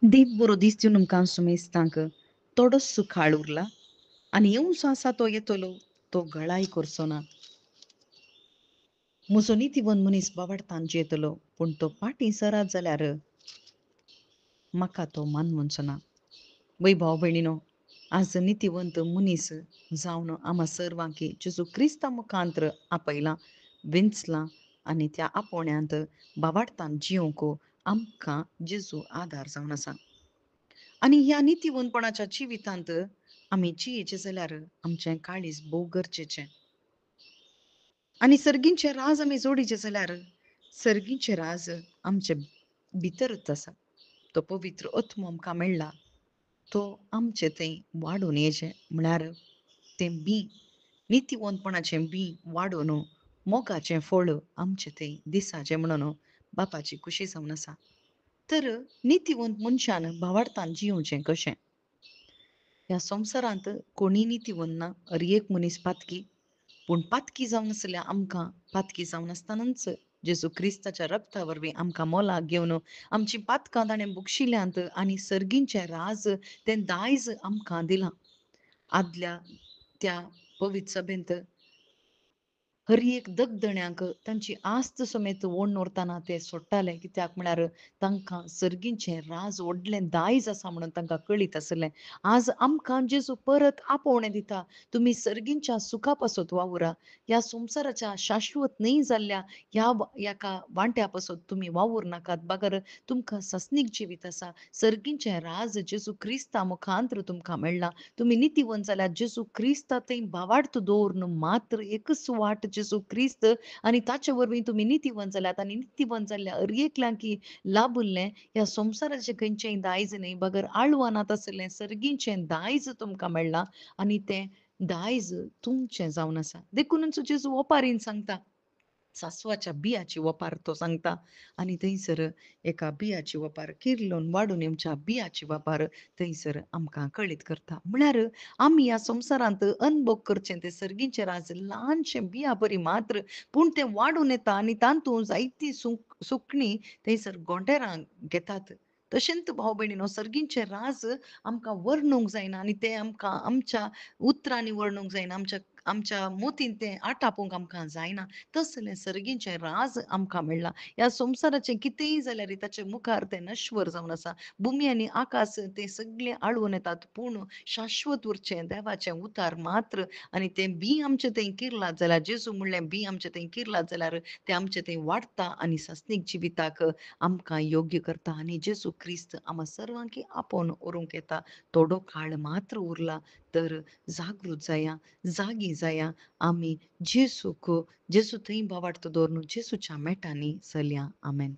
देव बरो दिसता तुमकां सुमेस्तांक थोडोसो काळ उरला आनी येवचो आसा तो येतलो तो गळाय करचो ना. म्हजो नितीवन मनीस बावडतान येतलो पूण तो फाटीं सरात जाल्यार म्हाका तो मान म्हणचो ना. वै भाव भयणीनो, आज नितीवंत मनीस जावन आम्हा सर्वांकी जेजू क्रिस्ता मुखांतर आपयलां, विंचलां आनी त्या आपोवण्यांत बावाडतान जियोंक आमकां जेजू आदार जावन आसा. आनी ह्या नितीवंतपणाच्या जिवितांत आमी जियेचे जाल्यार आमचें काळीज भोव गरजेचें. आनी सर्गींचे राज आमी जोडिचे जाल्यार सर्गींचे राज आमचे भितरच आसा. तो पवित्र आत्मो आमकां मेळ्ळा. तो आमचे थंय वाडून येचें म्हळ्यार तें बी नितीवंतपणाचें बी वाडून मोगाचें फळ आमचे थंय दिसाचें म्हणून बापाची कुशी जावन आसा. तर नितीवंत मनशान भावार्थान जियोवचें कशें? ह्या संवसारांत कोणी नितीवंत ना. हर एक मनीस पातकी. पूण पातकी जावन आसल्यार आमकां पातकी जावन आसतनाच जेजू क्रिस्ताच्या रक्ता वरवीं आमकां मोलाक घेवन आमची पातकां ताणें बुक्षिल्यांत आनी सर्गींचें राज तें दायज आमकां दिलां. आदल्या त्या पवित्र सभेंत हर एक दगदण्यांक तांची आस्त समेत ओडून उरताना ते सोडटाले, कित्याक म्हळ्यार तांकां सर्गींचें राज व्हडलें दायज आसा म्हणून तांकां कळीत आसलें. आज आमकां जेजू परत आपोवणें दिता. तुमी सर्गींच्या सुखा पासत वावुरा. ह्या संवसाराच्या शाश्वत न्हय जाल्ल्या ह्या वांट्या पासत तुमी वावूर नाकात. बागर तुमकां सस्नीक जिवीत आसा. सर्गींचें राज जेजू क्रिस्ता मुखांतर तुमकां मेळ्ळां. तुमी नितीवंत जाल्यार जेजू क्रिस्ता थंय बावार्थ दवरून मात्र एकच वाट जेजू क्रिस्त आनी ताचे वरवीं तुमी नितीवंत जाल्यात आनी नितीवंत जाल्ल्या हर एकल्यांक लाभुल्लें ह्या संवसाराचें खंयचेंय दायज न्हय, बगर आळवानांत आसलें सर्गींचें दायज तुमकां मेळ्ळां आनी तें दायज तुमचें जावन आसा. देखूनच जेजू ओपारीन सांगता, सासवाच्या बियाची वपार तो सांगता आनी थंयसर एका बियाची वपार किर्लोन वाडून येवच्या बियाची वपार थंयसर आमकां कळीत करता. म्हळ्यार आमी ह्या संवसारांत अनभोग करचें तें सर्गींचें राज ल्हानशें बिया बरी मात्र, पूण तें वाडून येता आनी तांतूं जायतीं सुकणीं थंयसर गोंडेरां घेतात. तशेंच भाव भयणीनो, सर्गींचें राज आमकां वर्णूंक जायना आनी तें आमकां आमच्या उतरांनी वर्णूंक जायना, आमच्या मोतीन तें आटापूंक आमकां जायना. तसलें सर्गींचें राज आमकां मेळ्ळां. ह्या संवसाराचें कितेंय जाल्यार ताचे मुखार तें नश्वर जावन आसा. भुमी आनी आकाश तें सगळें आळवून येतात, पूण शाश्वत उरचें देवाचें उतार मात्र आनी तें बी आमचें थंय किर्लात जाल्यार जेजू म्हणलें बी आमचें थंय किर्लात जाल्यार तें आमचें थंय वाडटा आनी सस्नीक जिविताक आमकां योग्य करता आनी जेजू क्रिस्त आम्हा सर्वांकी आपोवन व्हरूंक येता. थोडो काळ मात्र उरला, तर जागृत जाया, जागी जाया. आमी जेजू थंय बावार्थ दवरून जेजूच्या मेटांनी चलया. आमेन.